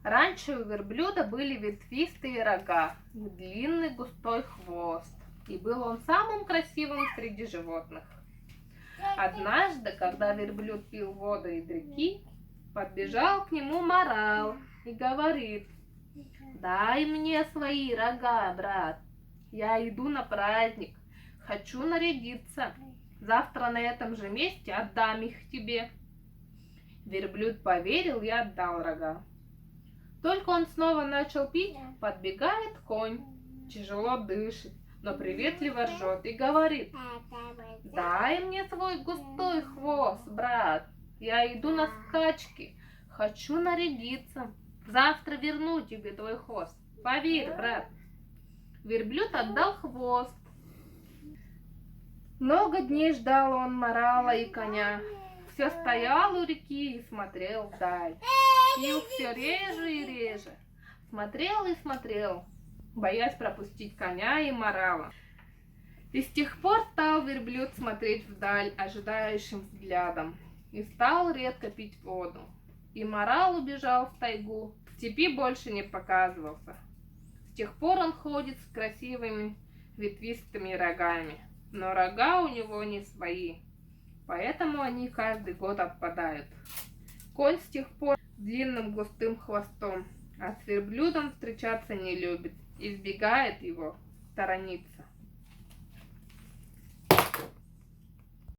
Раньше у верблюда были ветвистые рога и длинный густой хвост, и был он самым красивым среди животных. Однажды, когда верблюд пил воду из реки, подбежал к нему морал и говорит: «Дай мне свои рога, брат, я иду на праздник, хочу нарядиться, завтра на этом же месте отдам их тебе». Верблюд поверил и отдал рога. Только он снова начал пить, подбегает конь, тяжело дышит, но приветливо ржет и говорит: «Дай мне свой густой хвост, брат, я иду на скачки, хочу нарядиться, завтра верну тебе твой хвост, поверь, брат». Верблюд отдал хвост. Много дней ждал он морала и коня, все стоял у реки и смотрел вдаль. Пил все реже и реже, смотрел и смотрел, боясь пропустить коня и морала. И с тех пор стал верблюд смотреть вдаль ожидающим взглядом и стал редко пить воду. И морал убежал в тайгу, в степи больше не показывался. С тех пор он ходит с красивыми ветвистыми рогами, но рога у него не свои, поэтому они каждый год отпадают. Конь с тех пор длинным густым хвостом, а с верблюдом встречаться не любит, избегает его, сторонится.